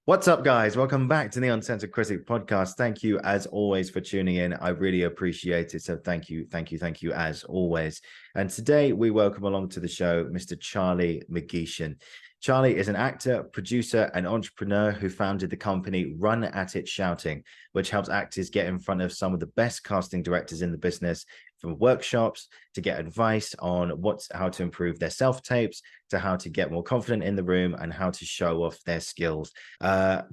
What's up, guys? Welcome back to the Uncensored Critic podcast. Thank you, as always, for tuning in. I really appreciate it. So thank you, as always. And today we welcome along to the show Mr. Charlie MacGechan. Charlie is an actor, producer, and entrepreneur who founded the company Run At It Shouting, which helps actors get in front of some of the best casting directors in the business, from workshops to get advice on how to improve their self-tapes, to how to get more confident in the room and how to show off their skills.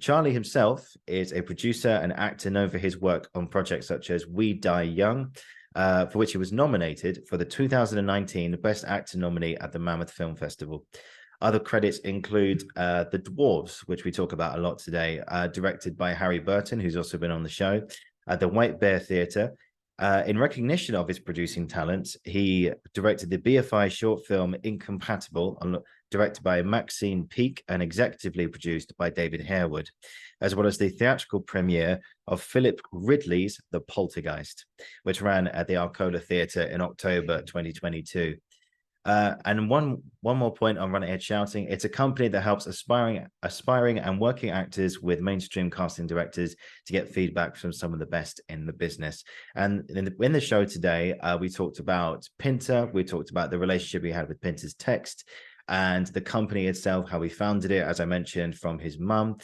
Charlie himself is a producer and actor known for his work on projects such as We Die Young, for which he was nominated for the 2019 Best Actor nominee at the Mammoth Film Festival. Other credits include The Dwarfs, which we talk about a lot today, directed by Harry Burton, who's also been on the show, the White Bear Theatre. In recognition of his producing talents, he directed the BFI short film Incompatible, directed by Maxine Peake and executively produced by David Harewood, as well as the theatrical premiere of Phillip Ridley's The Poltergeist, which ran at the Arcola Theatre in October 2022. And one more point on Run Ahead Shouting. It's a company that helps aspiring and working actors with mainstream casting directors to get feedback from some of the best in the business. And in the show today, we talked about Pinter. We talked about the relationship he had with Pinter's text and the company itself, how he founded it, as I mentioned, from his mum,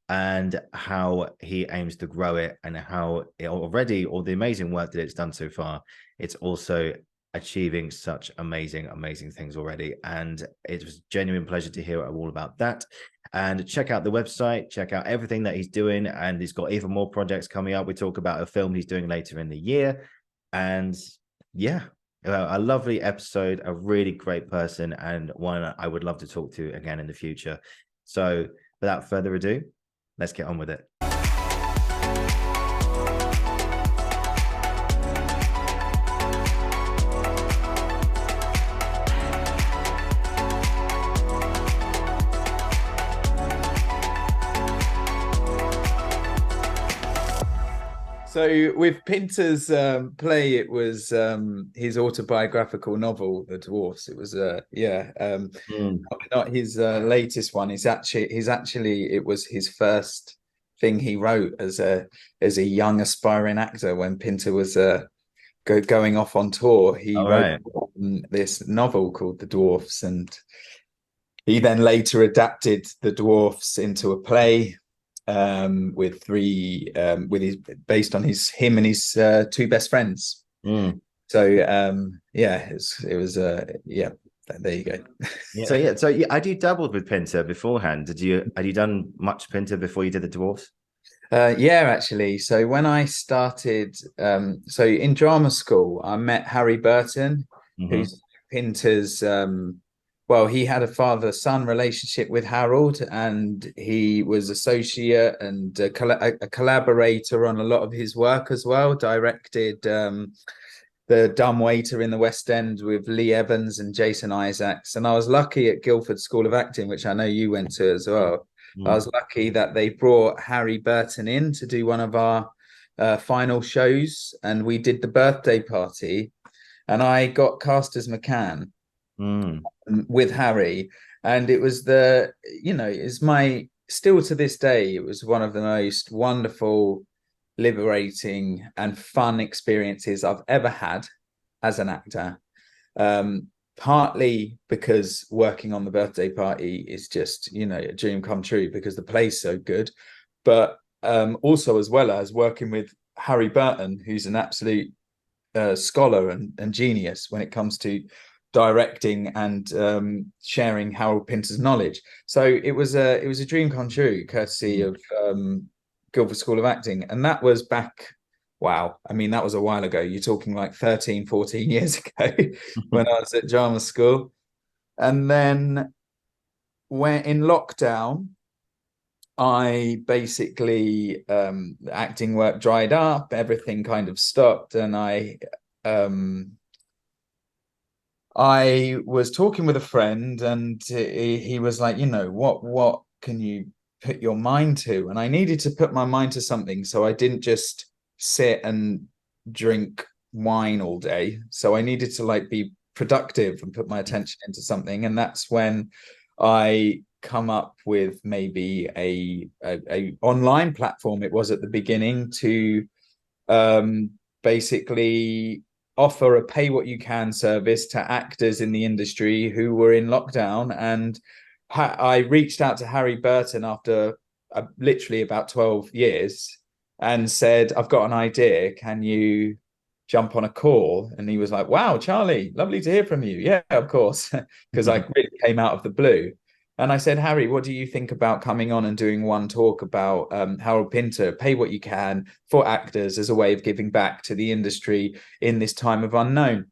and how he aims to grow it, and how all the amazing work that it's done so far, it's also achieving such amazing things already. And it was a genuine pleasure to hear all about that. And check out the website, check out everything that he's doing, and he's got even more projects coming up. We talk about a film he's doing later in the year, and yeah, a lovely episode, a really great person, and one I would love to talk to again in the future. So without further ado, let's get on with it. So with Pinter's play, it was his autobiographical novel, The Dwarfs. It was not his latest one. It was his first thing he wrote as a young aspiring actor when Pinter was going off on tour. He wrote this novel called The Dwarfs, and he then later adapted The Dwarfs into a play. Based on him and his two best friends. So it was there you go. Had you dabbled with Pinter beforehand? Had you done much Pinter before you did The Dwarfs? Actually, so when I started so in drama school, I met Harry Burton, who's Pinter's he had a father-son relationship with Harold, and he was associate and a collaborator on a lot of his work as well. Directed The Dumb Waiter in the West End with Lee Evans and Jason Isaacs. And I was lucky at Guildford School of Acting, which I know you went to as well. I was lucky that they brought Harry Burton in to do one of our final shows, and we did the birthday party, and I got cast as McCann. With Harry, and it was still to this day, it was one of the most wonderful, liberating and fun experiences I've ever had as an actor, partly because working on the birthday party is just a dream come true because the play's so good, but also as well as working with Harry Burton, who's an absolute scholar and genius when it comes to directing and sharing Harold Pinter's knowledge. So it was a dream come true, courtesy of Guildford School of Acting. And that was back, that was a while ago. You're talking like 13, 14 years ago when I was at drama school. And then when in lockdown, I basically, acting work dried up, everything kind of stopped. And I was talking with a friend, and he was like, what can you put your mind to? And I needed to put my mind to something, so I didn't just sit and drink wine all day. So I needed to be productive and put my attention into something. And that's when I come up with maybe a online platform. It was at the beginning to basically offer a pay what you can service to actors in the industry who were in lockdown. And I reached out to Harry Burton after literally about 12 years and said, I've got an idea. Can you jump on a call? And he was like, wow, Charlie, lovely to hear from you. Yeah, of course. Because I really came out of the blue. And I said, Harry, what do you think about coming on and doing one talk about Harold Pinter, pay what you can for actors as a way of giving back to the industry in this time of unknown?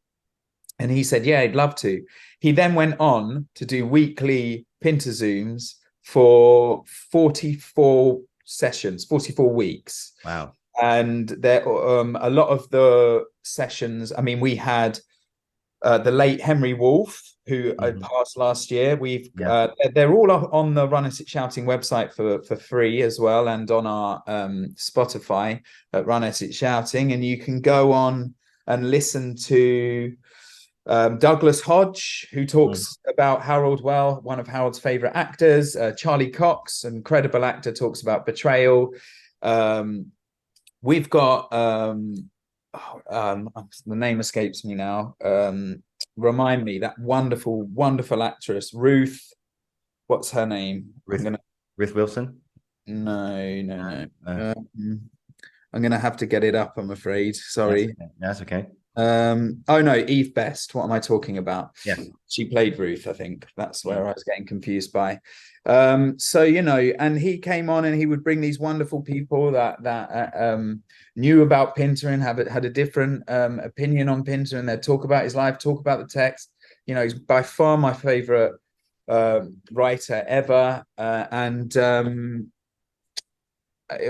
And he said, yeah, I'd love to. He then went on to do weekly Pinter Zooms for 44 sessions, 44 weeks. Wow. And there a lot of the sessions, I mean, we had the late Henry Wolfe, who passed last year. They're all on the Run At It Shouting website for free as well, and on our Spotify at Run At It Shouting. And you can go on and listen to Douglas Hodge, who talks about Harold well, one of Harold's favorite actors. Charlie Cox, an incredible actor, talks about betrayal. We've got the name escapes me now. Remind me, that wonderful actress, Ruth. What's her name? Ruth Wilson? No. I'm gonna have to get it up, I'm afraid. Sorry. That's okay. Oh no, Eve Best. What am I talking about? Yeah, she played Ruth. I think that's where I was getting confused by. So and he came on and he would bring these wonderful people that knew about Pinter and had a different opinion on Pinter, and they'd talk about his life, talk about the text. He's by far my favorite writer ever, and it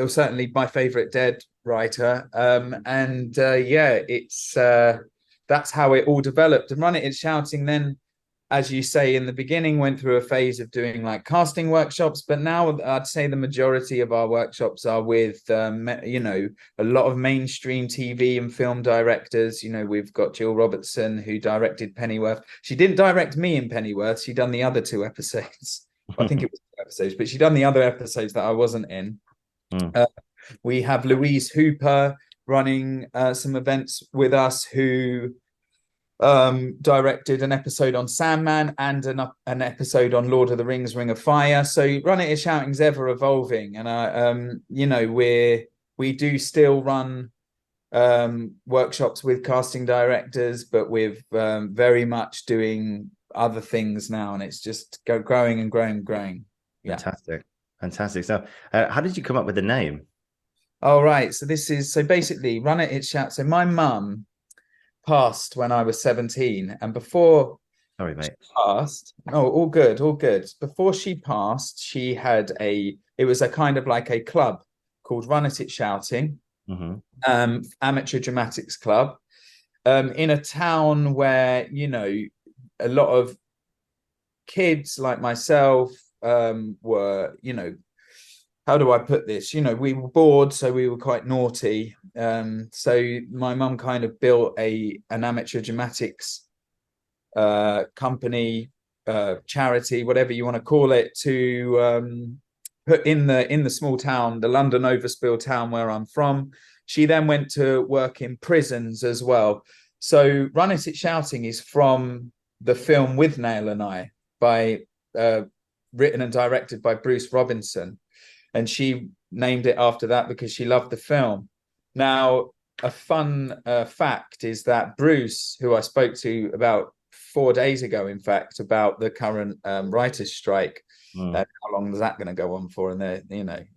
was certainly my favorite dead writer. It's that's how it all developed. And Run It It's Shouting then, as you say, in the beginning went through a phase of doing like casting workshops, but now I'd say the majority of our workshops are with a lot of mainstream TV and film directors. We've got Jill Robertson, who directed Pennyworth. She didn't direct me in Pennyworth, she done the other 2 episodes. I think it was 2 episodes, but she done the other episodes that I wasn't in. We have Louise Hooper running some events with us, who directed an episode on Sandman and an episode on Lord of the Rings, Ring of Fire. So Run It Is Shouting's ever evolving, and we do still run workshops with casting directors, but we're very much doing other things now, and it's just growing and growing. Yeah. Fantastic. So how did you come up with the name? All right, so basically Run It It's Shout. So my mum passed when I was 17, and before she passed, all good. Before she passed, she had it was a kind of like a club called Run At It Shouting, amateur dramatics club, in a town where a lot of kids like myself were, how do I put this? We were bored, so we were quite naughty. So my mum kind of built an amateur dramatics company, charity, whatever you want to call it, to put in the small town, the London Overspill town where I'm from. She then went to work in prisons as well. So Run It It's Shouting is from the film With Nail and I, written and directed by Bruce Robinson. And she named it after that because she loved the film. Now, a fun fact is that Bruce, who I spoke to about 4 days ago, in fact, about the current writers' strike, how long is that going to go on for? And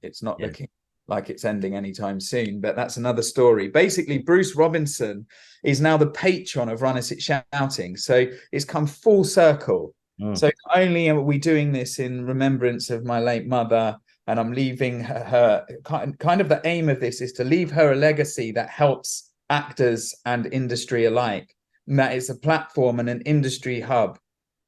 it's not looking like it's ending anytime soon, but that's another story. Basically, Bruce Robinson is now the patron of Run It It's Shouting. So it's come full circle. So not only are we doing this in remembrance of my late mother, and I'm leaving her, kind of the aim of this is to leave her a legacy that helps actors and industry alike. And that is a platform and an industry hub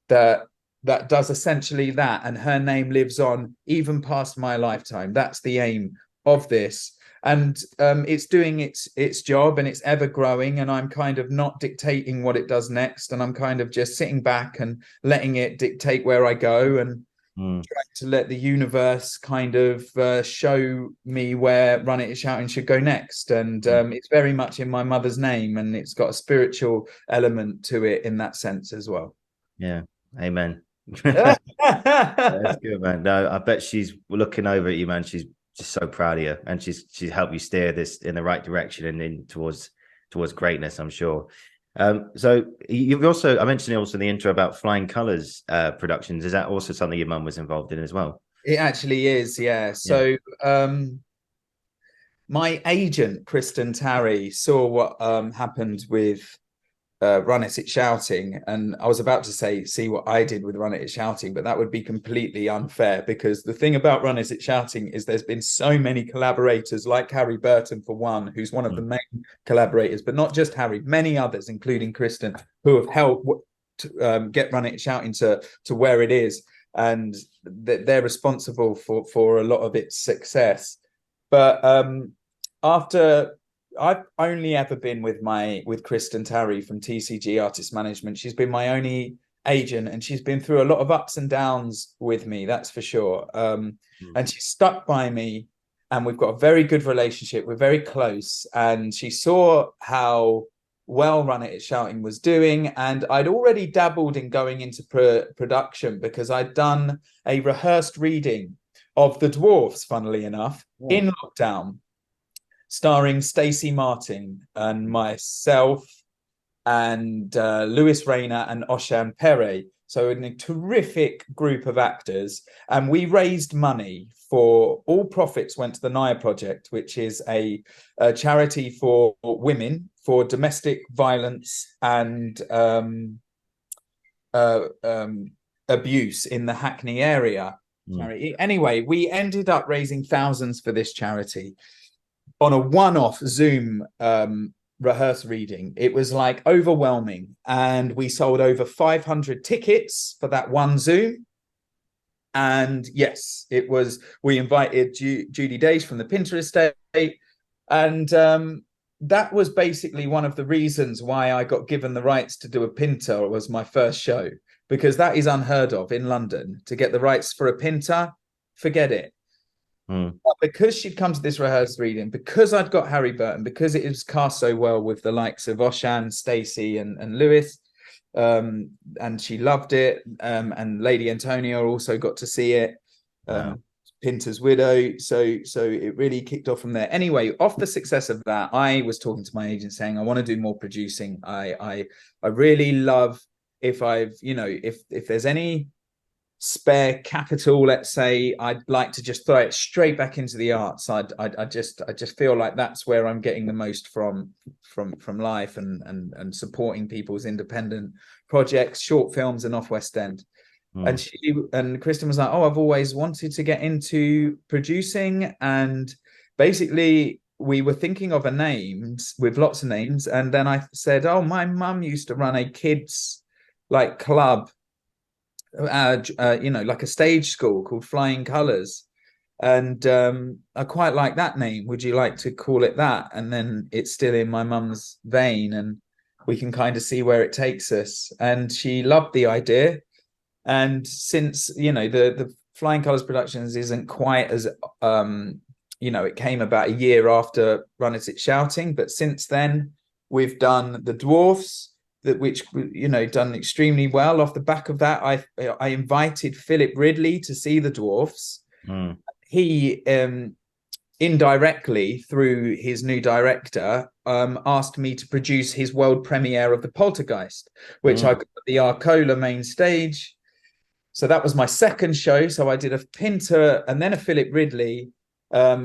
that does essentially that. And her name lives on even past my lifetime. That's the aim of this. And it's doing its job, and it's ever growing. And I'm kind of not dictating what it does next. And I'm kind of just sitting back and letting it dictate where I go. And trying to let the universe kind of show me where Run It Shouting should go next. And it's very much in my mother's name, and it's got a spiritual element to it in that sense as well. Yeah, amen. That's good, man. No, I bet she's looking over at you, man. She's just so proud of you, and she's helped you steer this in the right direction and in towards greatness, I'm sure. So you've also, I mentioned also in the intro about Flying Colours productions. Is that also something your mum was involved in as well? It actually is, yeah. So my agent, Kristen Tarry, saw what happened with Run It Shouting, and I was about to say see what I did with Run It Shouting, but that would be completely unfair, because the thing about Run It Shouting is there's been so many collaborators, like Harry Burton for one, who's one of the main collaborators, but not just Harry, many others including Kristen, who have helped get Run It Shouting to where it is, and they're responsible for a lot of its success. But after I've only ever been with Kristen Tarry from TCG Artist Management. She's been my only agent, and she's been through a lot of ups and downs with me, that's for sure. And she stuck by me, and we've got a very good relationship. We're very close, and she saw how well Run It Shouting was doing, and I'd already dabbled in going into production because I'd done a rehearsed reading of The Dwarfs, funnily enough, in lockdown, starring Stacey Martin and myself and Lewis Rayner and Oshan Pere. So a terrific group of actors. And we raised money for, all profits went to the Naya Project, which is a charity for women, for domestic violence and abuse in the Hackney area. Anyway, we ended up raising thousands for this charity on a one-off Zoom rehearse reading. It was like overwhelming, and we sold over 500 tickets for that one Zoom. And yes, it was, we invited Judy Days from the Pinter estate, and that was basically one of the reasons why I got given the rights to do a Pinter. Was my first show, because that is unheard of in London, to get the rights for a Pinter. Forget it. But because she'd come to this rehearsed reading, because I'd got Harry Burton, because it was cast so well with the likes of Oshan, Stacey and Lewis, and she loved it, and Lady Antonia also got to see it, Pinter's widow, so it really kicked off from there. Anyway, off the success of that, I was talking to my agent saying I want to do more producing. I really love, if there's any spare capital, let's say, I'd like to just throw it straight back into the arts. I just feel like that's where I'm getting the most from life, and supporting people's independent projects, short films, and off West End. And Kristen was like, oh, I've always wanted to get into producing. And basically we were thinking of a name, with lots of names, and then I said, oh, my mum used to run a kids like club, like a stage school called Flying Colours, and I quite like that name. Would you like to call it that? And then it's still in my mum's vein, and we can kind of see where it takes us. And she loved the idea, and since the Flying Colours Productions isn't quite as it came about a year after Run It Shouting, but since then we've done The Dwarfs, which done extremely well. Off the back of that, I invited Phillip Ridley to see The Dwarfs. He indirectly, through his new director, asked me to produce his world premiere of the Poltergeist, which I got at the Arcola main stage. So that was my second show. So I did a Pinter and then a Phillip Ridley,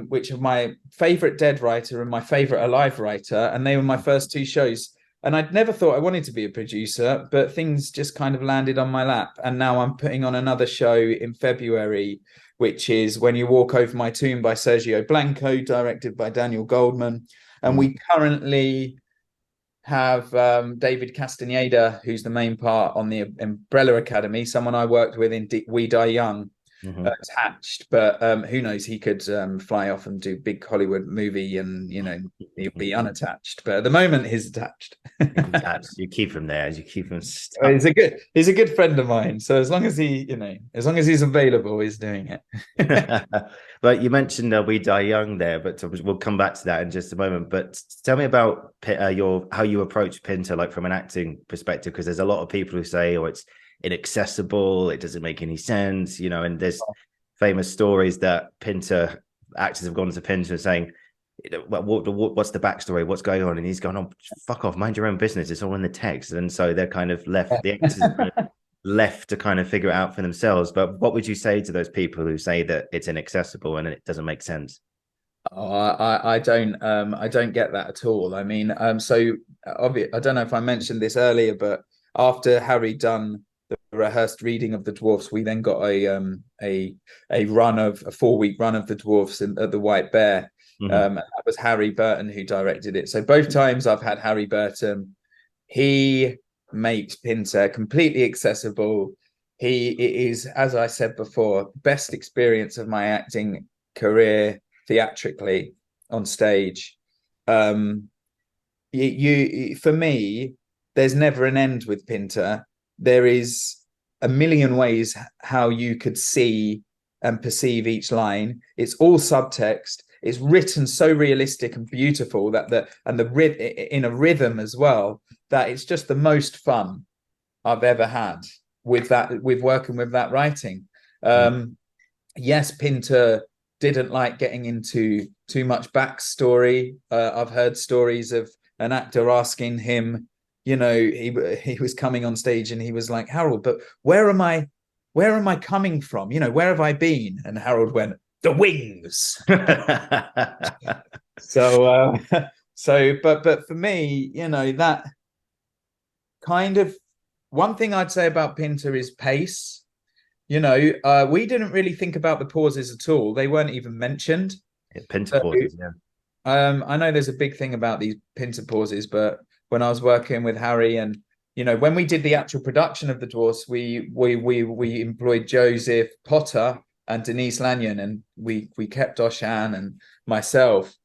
which are my favorite dead writer and my favorite alive writer, and they were my first two shows. And I'd never thought I wanted to be a producer, but things just kind of landed on my lap. And now I'm putting on another show in February, which is When You Walk Over My Tomb by Sergio Blanco, directed by Daniel Goldman. And we currently have David Castaneda, who's the main part on the Umbrella Academy, someone I worked with in We Die Young. attached, but who knows, he could fly off and do big Hollywood movie and he'll be unattached, but at the moment he's attached. You keep him there, you keep him stuck. He's a good friend of mine, so as long as as long as he's available, he's doing it. But you mentioned We Die Young there, but we'll come back to that in just a moment. But tell me about how you approach Pinter, like from an acting perspective, because there's a lot of people who say, oh, it's inaccessible, it doesn't make any sense, and there's famous stories that actors have gone to Pinter saying, what's the backstory, what's going on, and he's gone, oh, fuck off, mind your own business, it's all in the text. And so they're kind of left, the actors are left to kind of figure it out for themselves. But what would you say to those people who say that it's inaccessible and it doesn't make sense? I don't get that at all. I mean, so obviously, I don't know if I mentioned this earlier, but after Harry done the rehearsed reading of the Dwarfs, we then got a 4-week run of the Dwarfs at the White Bear. And that was Harry Burton who directed it. So both times I've had Harry Burton. He makes Pinter completely accessible. It is, as I said before, best experience of my acting career theatrically on stage. For me, there's never an end with Pinter. There is a million ways how you could see and perceive each line. It's all subtext. It's written so realistic and beautiful that in a rhythm as well, that it's just the most fun I've ever had with working with that writing. Yes, Pinter didn't like getting into too much backstory. I've heard stories of an actor asking him, he was coming on stage and he was like, Harold, but where am I coming from? Where have I been? And Harold went, the wings. But for me, that kind of, one thing I'd say about Pinter is pace. We didn't really think about the pauses at all. They weren't even mentioned. Pinter pauses, yeah. I know there's a big thing about these Pinter pauses, but when I was working with Harry and when we did the actual production of the Dwarfs, we employed Joseph Potter and Denise Lanyon, and we kept Oshan and myself.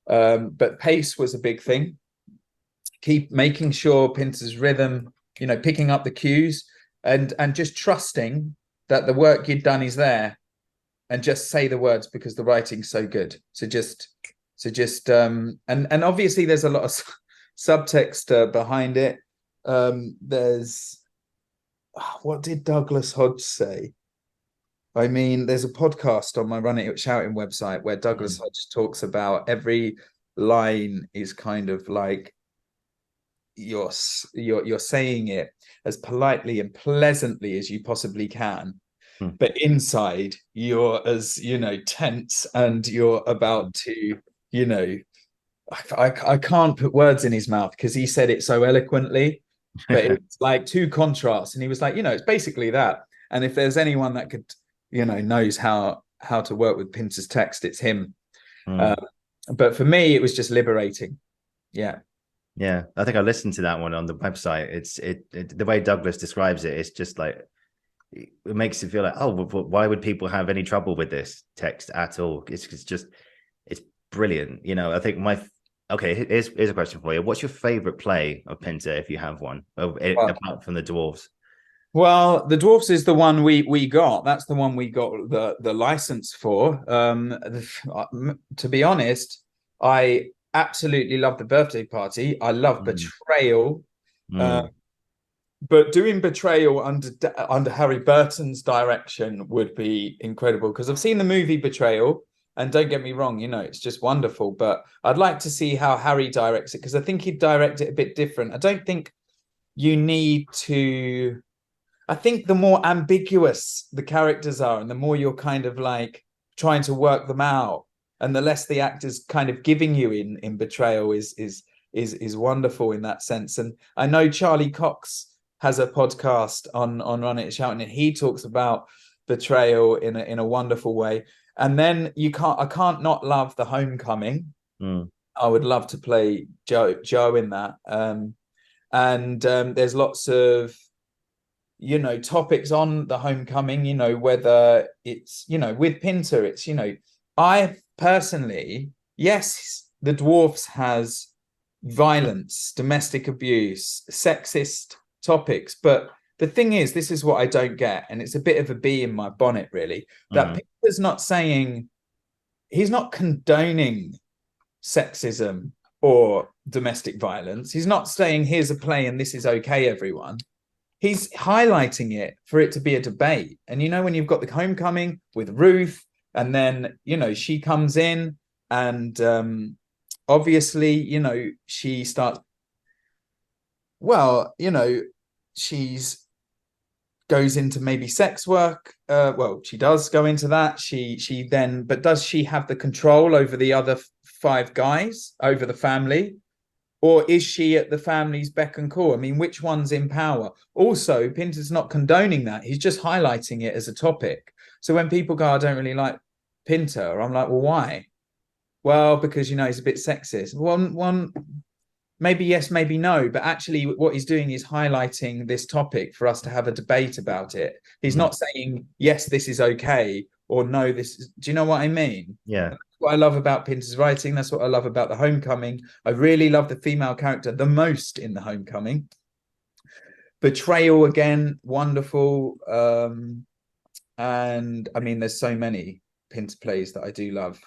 But pace was a big thing. Keep making sure Pinter's rhythm, picking up the cues and just trusting that the work you'd done is there, and just say the words because the writing's so good. And obviously there's a lot of subtext behind it. There's, what did Douglas Hodge say? I mean, there's a podcast on my Running It Shouting website where Douglas Hodge talks about every line is kind of like you're saying it as politely and pleasantly as you possibly can, but inside you're as tense, and you're about to I can't put words in his mouth because he said it so eloquently, but it's like two contrasts, and he was like, it's basically that. And if there's anyone that could knows how to work with Pinter's text, it's him. But for me, it was just liberating. Yeah, I think I listened to that one on the website. It's the way Douglas describes it, it's just like, it makes you feel like, oh, why would people have any trouble with this text at all? It's brilliant. I think here's a question for you. What's your favorite play of Pinter, if you have one, apart from the Dwarfs? Well, the Dwarfs is the one we got. That's the one we got the license for. To be honest, I absolutely love The Birthday Party. I love Betrayal. But doing Betrayal under Harry Burton's direction would be incredible, because I've seen the movie Betrayal, and don't get me wrong, it's just wonderful. But I'd like to see how Harry directs it, because I think he'd direct it a bit different. I don't think you need to... I think the more ambiguous the characters are, and the more you're kind of like trying to work them out, and the less the actor's kind of giving you in Betrayal is wonderful in that sense. And I know Charlie Cox has a podcast on Run It Shouting, and he talks about Betrayal in a wonderful way. And then I can't not love The Homecoming. I would love to play Joe in that. And there's lots of topics on the homecoming, whether it's, with Pinter, it's, I personally, yes, the Dwarfs has violence, domestic abuse, sexist topics, but the thing is, this is what I don't get, and it's a bit of a bee in my bonnet, really, that Pinter's not saying, he's not condoning sexism or domestic violence. He's not saying, here's a play and this is okay, everyone. He's highlighting it for it to be a debate. And when you've got the homecoming with Ruth, and then she comes in, and obviously she starts, she's goes into maybe sex work. She does go into that. She then, but does she have the control over the other 5 guys, over the family? Or is she at the family's beck and call? I mean, which one's in power? Also, Pinter's not condoning that. He's just highlighting it as a topic. So when people go, I don't really like Pinter, I'm like, well, why? Well, because, he's a bit sexist. One, maybe yes, maybe no. But actually what he's doing is highlighting this topic for us to have a debate about it. He's not saying, yes, this is okay, or no, this is, do you know what I mean? Yeah. What I love about Pinter's writing. That's what I love about the homecoming. I really love the female character the most in the homecoming. Betrayal, again, wonderful. And I mean, there's so many Pinter plays that I do love,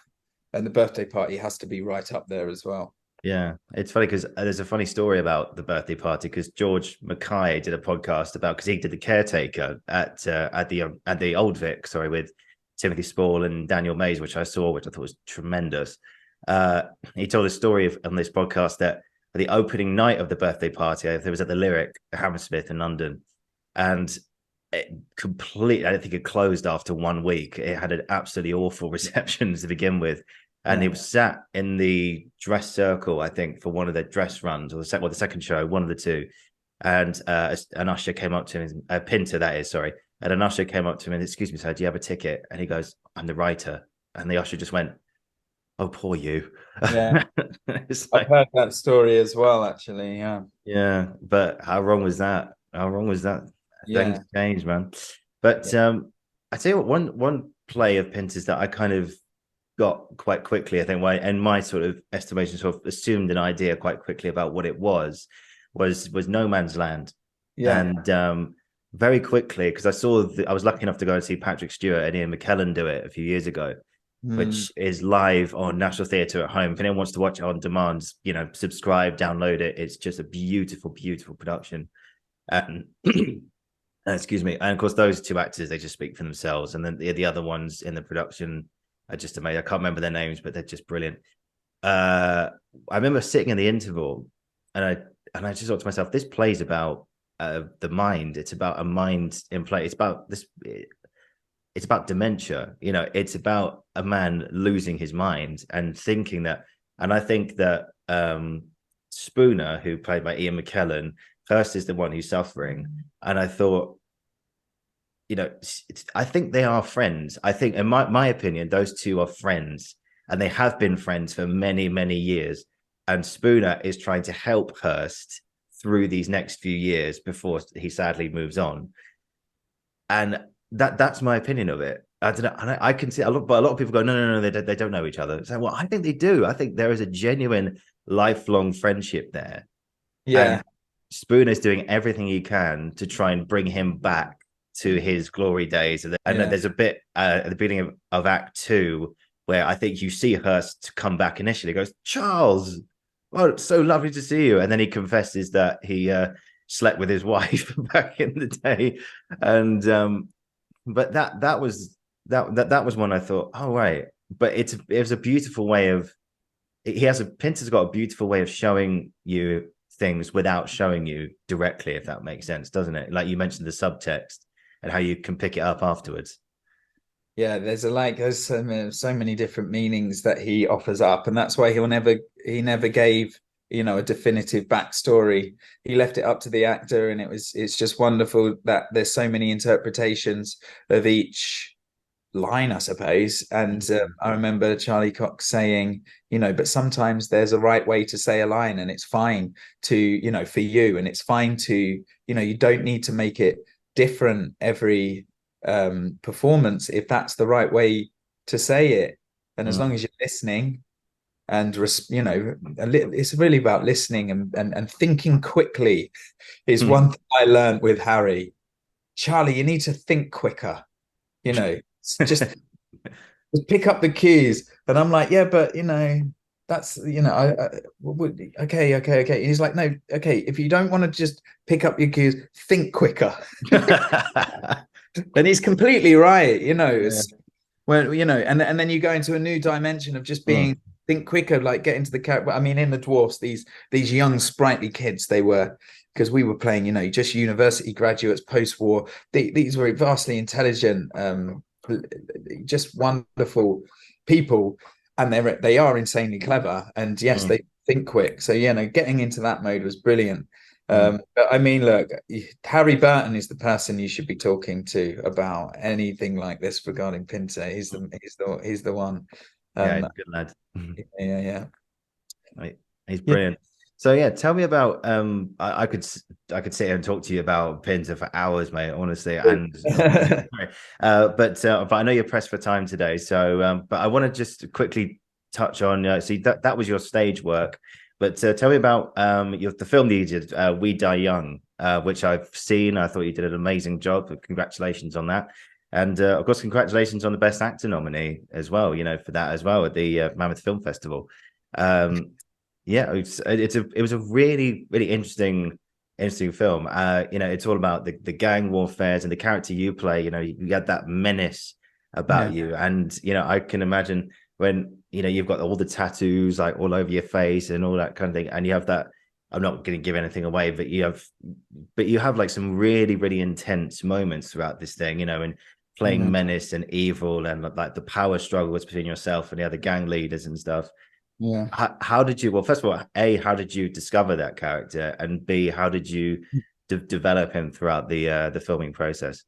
and the birthday party has to be right up there as well. Yeah, it's funny because there's a funny story about the birthday party, because George Mackay did a podcast about, because he did The Caretaker at the Old Vic, with Timothy Spall and Daniel Mays, which I saw, which I thought was tremendous. He told a story on this podcast that the opening night of the birthday party, there was at the Lyric, Hammersmith in London, and it completely, I don't think it closed after 1 week. It had an absolutely awful reception to begin with. And he was sat in the dress circle, I think, for one of the dress runs, or the second show, one of the two. And an usher came up to him, Pinter, that is, sorry. And an usher came up to him and, excuse me, sir, do you have a ticket? And he goes, I'm the writer. And the usher just went, oh, poor you. Yeah. I've heard that story as well, actually. Yeah. Yeah. But how wrong was that? How wrong was that? Yeah. Things changed, man. But I tell you what, one play of Pinter's that I kind of got quite quickly, I think, and my sort of estimation sort of assumed an idea quite quickly about what it was No Man's Land. Yeah. And very quickly, because I was lucky enough to go and see Patrick Stewart and Ian McKellen do it a few years ago, which is live on National Theatre at home. If anyone wants to watch it on demand, subscribe, download it. It's just a beautiful, beautiful production. And excuse me. And of course, those 2 actors, they just speak for themselves. And then the other ones in the production are just amazing. I can't remember their names, but they're just brilliant. I remember sitting in the interval, and I just thought to myself, this play's about the mind. It's about a mind in play. It's about this. It's about dementia. It's about a man losing his mind and thinking that. And I think that Spooner, who played by Ian McKellen, Hurst is the one who's suffering. And I thought, I think they are friends. I think, in my opinion, those two are friends, and they have been friends for many, many years. And Spooner is trying to help Hurst through these next few years before he sadly moves on. And that's my opinion of it. I don't know. I can see but a lot of people go, no, they don't know each other. So, well, I think they do. I think there is a genuine lifelong friendship there. Yeah. And Spooner's doing everything he can to try and bring him back to his glory days. And then there's a bit at the beginning of Act 2 where I think you see Hurst come back initially. He goes, Charles, well, it's so lovely to see you. And then he confesses that he slept with his wife back in the day. And but that was one I thought, oh right. But it was a beautiful way of Pinter's got a beautiful way of showing you things without showing you directly, if that makes sense, doesn't it? Like you mentioned the subtext and how you can pick it up afterwards. Yeah, there's so many different meanings that he offers up, and that's why he never gave a definitive backstory. He left it up to the actor, and it's just wonderful that there's so many interpretations of each line, I suppose. And I remember Charlie Cox saying, but sometimes there's a right way to say a line, and it's fine to, for you, and it's fine to, you don't need to make it different every performance, if that's the right way to say it. And as long as you're listening and you know, it's really about listening and thinking quickly is one thing I learned with Harry. Charlie, you need to think quicker, you know, just pick up the cues. And I'm like, yeah, but you know, that's, you know, okay. And he's like, no, okay, if you don't want to just pick up your cues, think quicker. And he's completely right, you know. Yeah. Well, you know, and then you go into a new dimension of just being think quicker, like get into the character. I mean, in the Dwarfs, these young sprightly kids, they were, because we were playing, you know, just university graduates post-war. These were vastly intelligent, just wonderful people, and they are insanely clever. And yes, they think quick. So yeah, no, getting into that mode was brilliant. But I mean, look, Harry Burton is the person you should be talking to about anything like this regarding Pinter. He's the one. Yeah, good lad. Yeah. He's brilliant. Yeah. So yeah, tell me about I could sit here and talk to you about Pinter for hours, mate, honestly. And but I know you're pressed for time today. So but I want to just quickly touch on see that was your stage work. But tell me about the film that you did, We Die Young, which I've seen. I thought you did an amazing job. Congratulations on that. And of course, congratulations on the Best Actor nominee as well, you know, for that as well at the Mammoth Film Festival. Yeah, it was a really, really interesting film. You know, it's all about the gang warfares and the character you play. You know, you had that menace about you. And, you know, I can imagine when, you know, you've got all the tattoos like all over your face and all that kind of thing, and you have that, I'm not going to give anything away, but you have like some really, really intense moments throughout this thing, you know, and playing menace and evil and like the power struggles between yourself and the other gang leaders and stuff. Yeah. How did you, well, first of all, A, how did you discover that character? And B, how did you develop him throughout the filming process?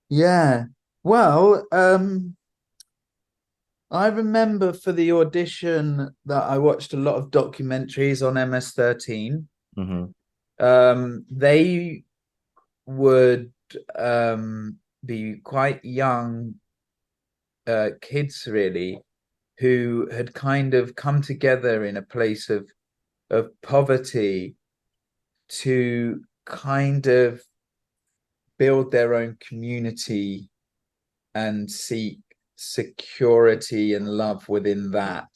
Yeah. Well, I remember for the audition that I watched a lot of documentaries on MS-13. They would be quite young kids, really, who had kind of come together in a place of poverty to kind of build their own community and seek security and love within that.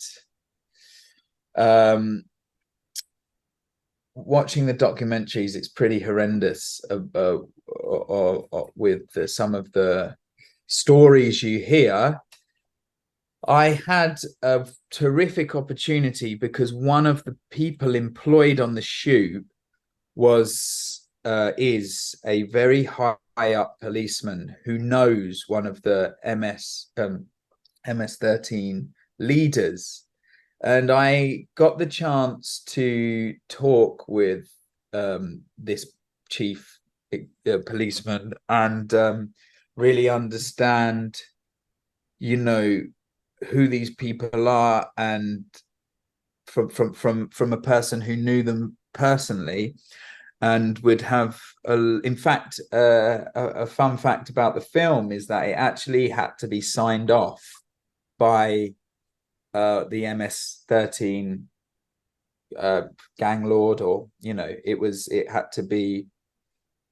Watching the documentaries, it's pretty horrendous with some of the stories you hear. I had a terrific opportunity because one of the people employed on the shoot is a very high up policeman who knows one of the MS-13 leaders, and I got the chance to talk with this chief policeman and really understand, you know, who these people are, and from a person who knew them personally. And would have, in fact, a fun fact about the film is that it actually had to be signed off by the MS-13 gang lord, or, you know, it had to be,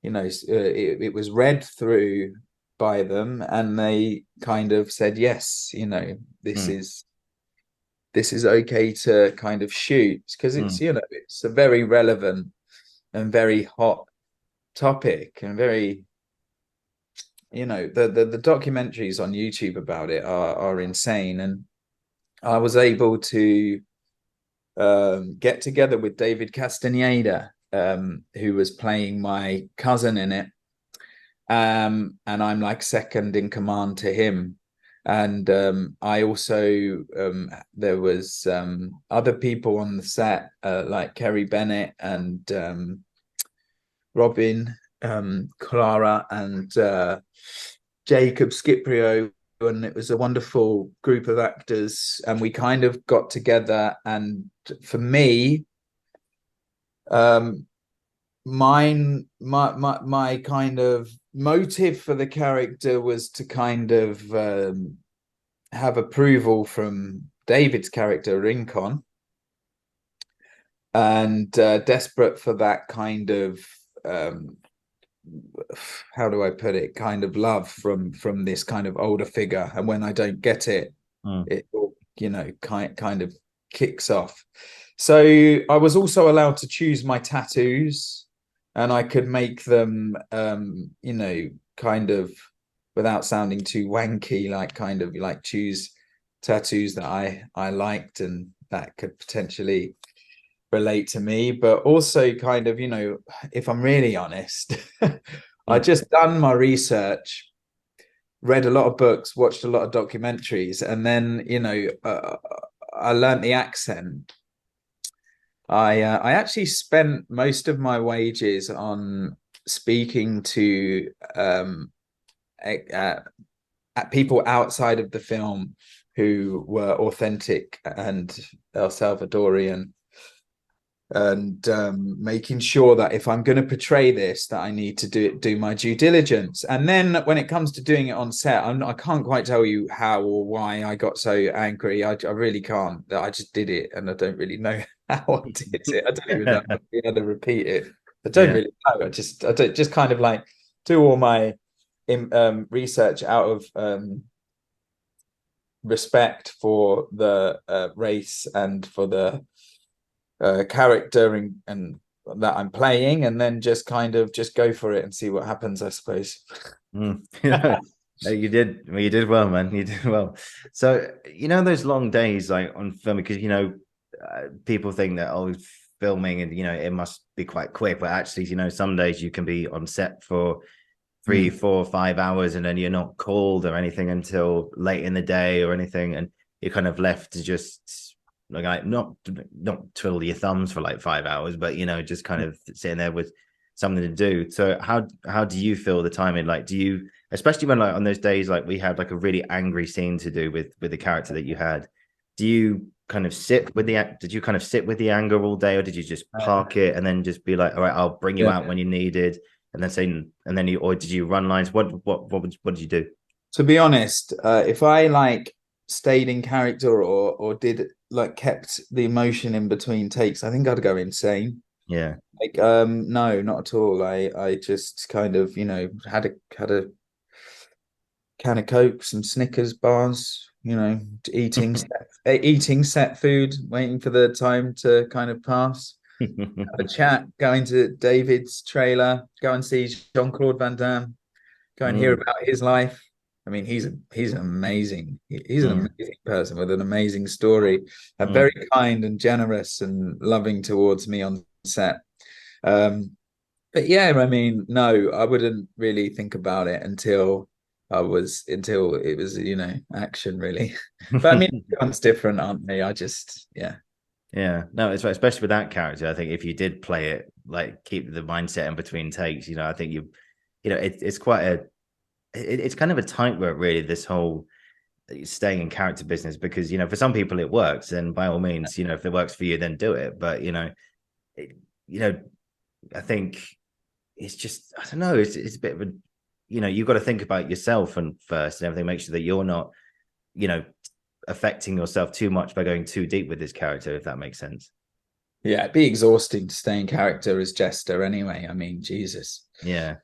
you know, it was read through by them, and they kind of said, yes, you know, this is okay to kind of shoot, because it's, you know, it's a very relevant and very hot topic, and very, you know, the documentaries on YouTube about it are insane. And I was able to get together with David Castaneda, who was playing my cousin in it, and I'm like second in command to him. And I also there was other people on the set, like Kerry Bennett and Robin, Clara, and Jacob Sciprio, and it was a wonderful group of actors, and we kind of got together. And for me, my kind of motive for the character was to kind of have approval from David's character Rincon, and desperate for that kind of how do I put it, kind of love from this kind of older figure, and when I don't get it, it, you know, kind of kicks off. So I was also allowed to choose my tattoos, and I could make them you know, kind of, without sounding too wanky, like kind of like choose tattoos that I liked and that could potentially relate to me, but also kind of, you know, if I'm really honest, I just done my research, read a lot of books, watched a lot of documentaries, and then, you know, I learned the accent. I actually spent most of my wages on speaking to people outside of the film who were authentic and El Salvadorian, and making sure that if I'm going to portray this, that I need to do my due diligence. And then when it comes to doing it on set, I can't quite tell you how or why I got so angry. I really can't. I just did it, and I don't really know how I did it. I don't even know how to repeat it. I don't really know. I just kind of like do all my research out of respect for the race and for the character and that I'm playing, and then just kind of just go for it and see what happens, I suppose. Yeah. You did well, man. You did well. So, you know, those long days like on film, because, you know, people think that, oh, filming and, you know, it must be quite quick, but actually, you know, some days you can be on set for 3, 4, 5 hours, and then you're not called or anything until late in the day or anything, and you're kind of left to just like not twiddle your thumbs for like 5 hours, but, you know, just kind of sitting there with something to do. So how do you feel the timing? Like, do you, especially when like on those days, like we had like a really angry scene to do with the character that you had, do you kind of sit with the anger all day, or did you just park it and then just be like, all right, I'll bring you out when you needed, and then say, and then or did you run lines? What did you do? To be honest, if I like stayed in character or did like kept the emotion in between takes, I think I'd go insane. Yeah. Like no, not at all. I just kind of, you know, had a can of Coke, some Snickers bars, you know, eating set food, waiting for the time to kind of pass. Have a chat, go into David's trailer, go and see Jean-Claude Van Damme, go and hear about his life. I mean, he's amazing. He's an amazing person with an amazing story, and very kind and generous and loving towards me on set. But yeah, I mean, no, I wouldn't really think about it until it was, you know, action really. But I mean, everyone's different, aren't they? Yeah, no, it's right, especially with that character. I think if you did play it, like keep the mindset in between takes, you know, I think you know, it's quite it's kind of a tightrope, really, this whole staying in character business, because, you know, for some people it works, and by all means, you know, if it works for you, then do it. But, you know, I think it's just, I don't know, it's a bit of a, you know, you've got to think about yourself and first and everything, make sure that you're not, you know, affecting yourself too much by going too deep with this character, if that makes sense. Yeah, it'd be exhausting to stay in character as Jester anyway. I mean, Jesus. Yeah.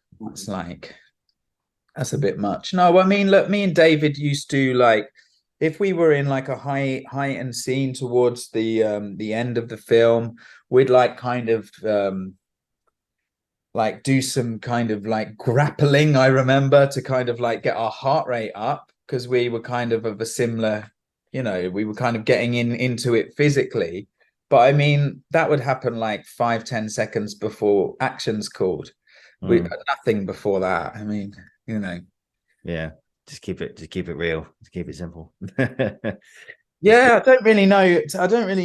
That's a bit much. No, I mean, look, me and David used to, like, if we were in like a heightened scene towards the end of the film, we'd like kind of like do some kind of like grappling, I remember, to kind of like get our heart rate up, because we were kind of a similar, you know, we were kind of getting into it physically. But I mean, that would happen like 5-10 seconds before action's called. We nothing before that. I mean, you know. Yeah, just keep it real, just keep it simple. Yeah, I don't really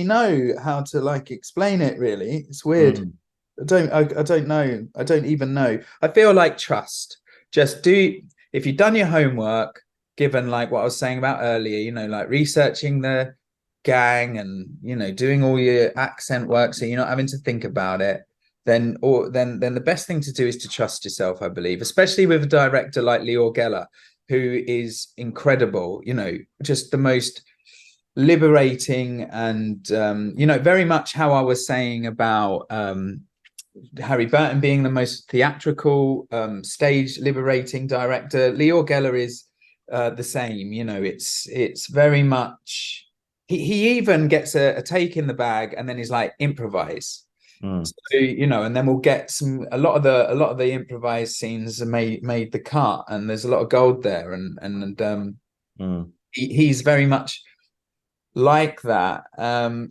know how to like explain it, really. It's weird. I don't know. I don't even know. I feel like trust. Just if you've done your homework, given like what I was saying about earlier, you know, like researching the gang and, you know, doing all your accent work, so you're not having to think about it. then the best thing to do is to trust yourself, I believe, especially with a director like Lior Geller, who is incredible, you know, just the most liberating, and you know, very much how I was saying about Harry Burton being the most theatrical, stage liberating director. Lior Geller is the same, you know. It's very much, he even gets a take in the bag and then he's like, improvise. So, you know, and then we'll get a lot of the improvised scenes are made the cut, and there's a lot of gold there, and he's very much like that.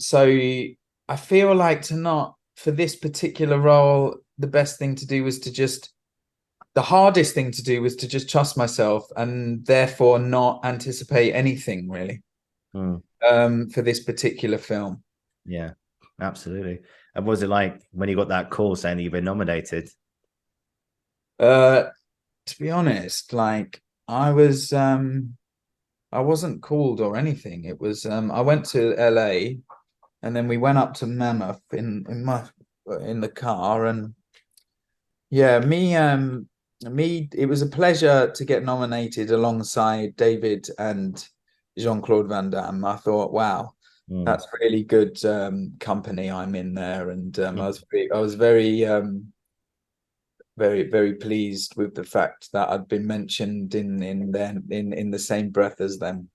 So I feel like for this particular role, the best thing to do was the hardest thing to do was to just trust myself, and therefore not anticipate anything really for this particular film. Yeah, absolutely. And what was it like when you got that call saying that you've been nominated? To be honest, like I wasn't called or anything. It was I went to LA, and then we went up to Mammoth in the car, and yeah, me, it was a pleasure to get nominated alongside David and Jean-Claude Van Damme. I thought, wow, that's really good company I'm in there, and I was very very pleased with the fact that I'd been mentioned in the same breath as them.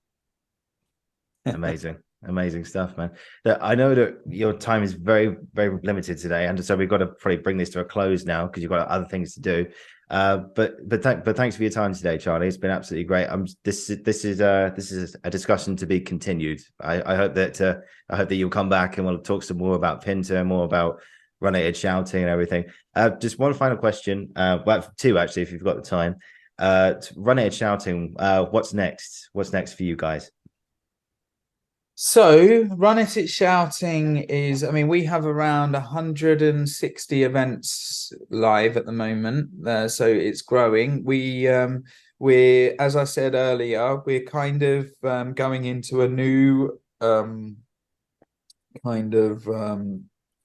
Amazing stuff, man. I know that your time is very limited today, and so we've got to probably bring this to a close now because you've got other things to do. But thanks for your time today, Charlie. It's been absolutely great. This is a discussion to be continued. I hope that you'll come back and we'll talk some more about Pinter, more about Run-It Shouting and everything. Just one final question. Well, two actually, if you've got the time. Run-It Shouting. What's next? What's next for you guys? So Run-It Shouting is, I mean, we have around 160 events live at the moment, so it's growing. We're, as I said earlier, we're kind of going into a new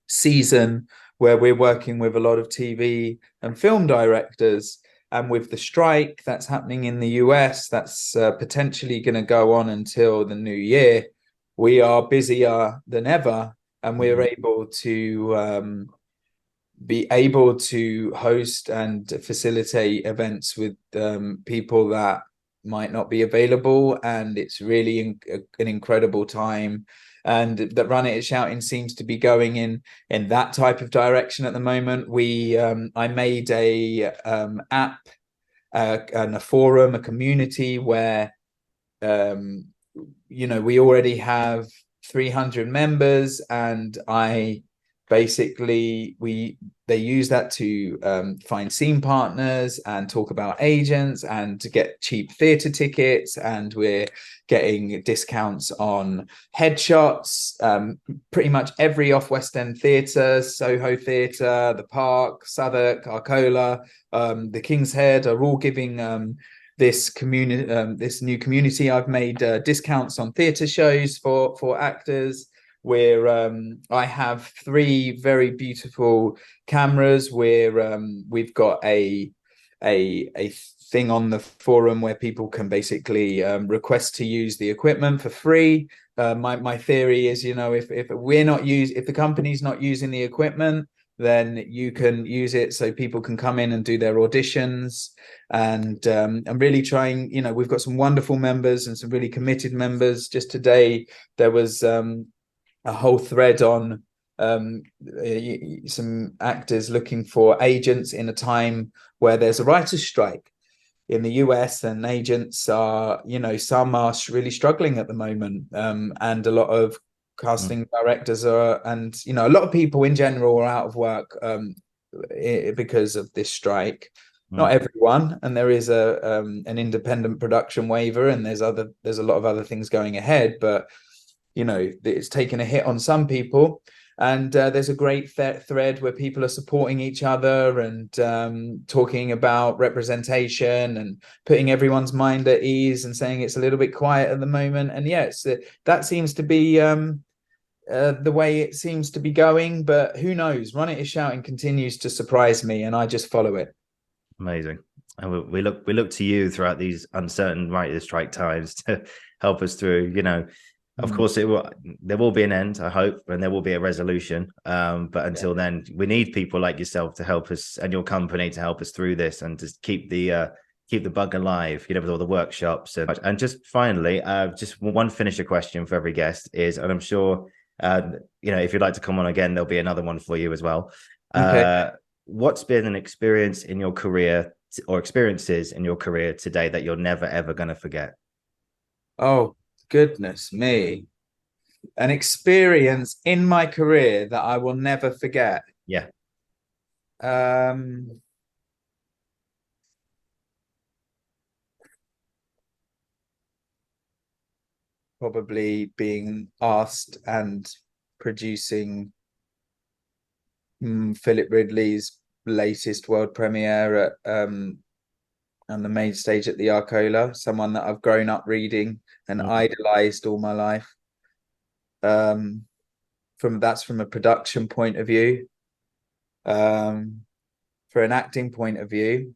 season where we're working with a lot of TV and film directors, and with the strike that's happening in the US, that's potentially going to go on until the new year. We are busier than ever, and we're able to be able to host and facilitate events with people that might not be available, and it's really an incredible time. And that Run-It Shouting seems to be going in that type of direction at the moment. I made a app and a forum, a community where you know, we already have 300 members, and they use that to find scene partners and talk about agents and to get cheap theatre tickets, and we're getting discounts on headshots. Pretty much every off West End theatre, Soho Theatre, the Park, Southwark, Arcola, the King's Head are all giving this community, this new community. I've made discounts on theatre shows for actors. I have 3 very beautiful cameras where we've got a thing on the forum where people can basically request to use the equipment for free. My theory is, you know, if the company's not using the equipment, then you can use it so people can come in and do their auditions. And I'm really trying, you know, we've got some wonderful members and some really committed members. Just today there was a whole thread on some actors looking for agents in a time where there's a writer's strike in the US, and agents are, you know, some are really struggling at the moment, and a lot of casting directors are, and you know, a lot of people in general are out of work because of this strike. Not everyone, and there is an independent production waiver, and there's a lot of other things going ahead, but you know, it's taken a hit on some people. And there's a great thread where people are supporting each other and talking about representation and putting everyone's mind at ease and saying it's a little bit quiet at the moment. And yes, that seems to be the way it seems to be going, but who knows? Run It Is Shouting continues to surprise me, and I just follow it. Amazing. And we look to you throughout these uncertain writers' strike times to help us through. You know, of course, there will be an end, I hope, and there will be a resolution. But until then, we need people like yourself to help us, and your company to help us through this, and to keep the bug alive. You know, with all the workshops and just finally, just one finisher question for every guest is, and I'm sure, you know, if you'd like to come on again, there'll be another one for you as well. Okay. What's been an experience in your career or experiences in your career today that you're never ever going to forget? Oh, goodness me. An experience in my career that I will never forget. Yeah. Probably being asked and producing Phillip Ridley's latest world premiere at on the main stage at the Arcola, someone that I've grown up reading and idolized all my life. That's from a production point of view. For an acting point of view,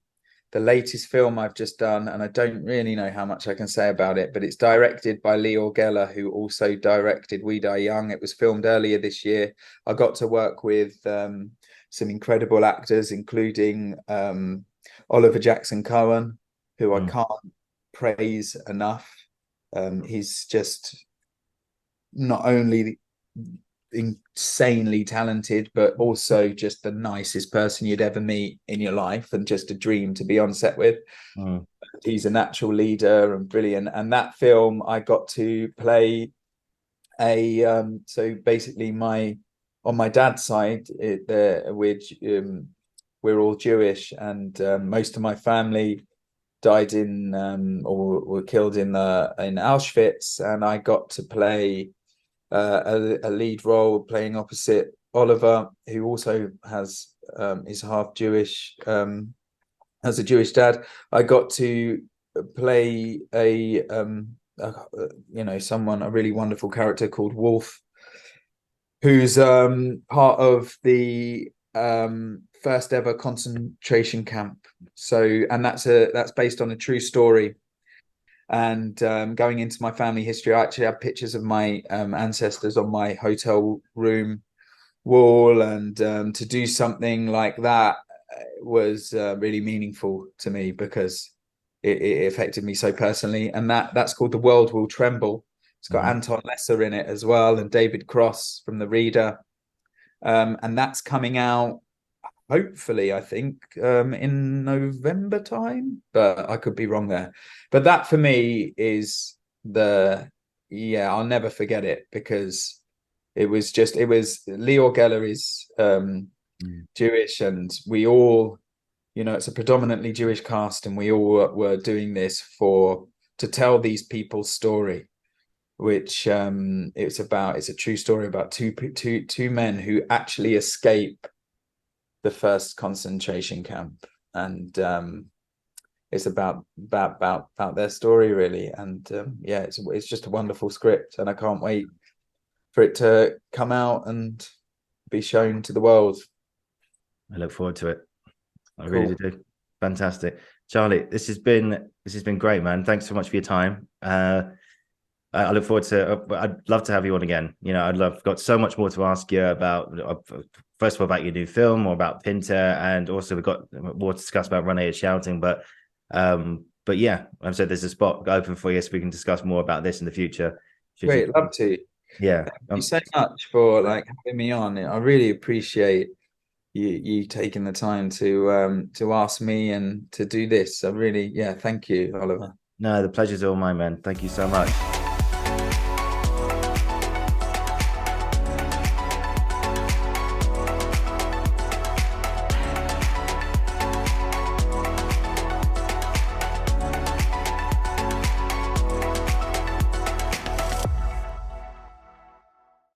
the latest film I've just done, and I don't really know how much I can say about it, but it's directed by Lior Geller, who also directed We Die Young. It was filmed earlier this year. I got to work with some incredible actors, including Oliver Jackson Cohen, who I can't praise enough. He's just not only insanely talented, but also just the nicest person you'd ever meet in your life, and just a dream to be on set with. He's a natural leader and brilliant. And that film, I got to play so basically on my dad's side, we're all Jewish, and most of my family died in or were killed in Auschwitz, and I got to play a lead role playing opposite Oliver, who also has is half Jewish, has a Jewish dad. I got to play a really wonderful character called Wolf, who's part of the first ever concentration camp. And that's based on a true story. And going into my family history, I actually have pictures of my ancestors on my hotel room wall, and to do something like that was really meaningful to me, because it affected me so personally. And that's called The World Will Tremble. It's got Anton Lesser in it as well, and David Cross from The Reader, and that's coming out hopefully, I think, in November time, but I could be wrong there. But that for me is I'll never forget it, because it was Lior Geller is Jewish, and we all, it's a predominantly Jewish cast, and we all were doing this to tell these people's story, which it's a true story about two men who actually escape the first concentration camp, and it's about their story, really. And it's just a wonderful script, and I can't wait for it to come out and be shown to the world. I look forward to it. I really do. Fantastic. Charlie, this has been great, man. Thanks so much for your time. I look forward to. I'd love to have you on again. Got so much more to ask you about. First of all, about your new film, or about Pinter, and also we've got more to discuss about Run It Is Shouting. But yeah, I've said there's a spot open for you, so we can discuss more about this in the future. Great, love to. Yeah, thank you so much for having me on. I really appreciate you taking the time to ask me and to do this. I really, thank you, Oliver. No, the pleasure's all mine, man. Thank you so much.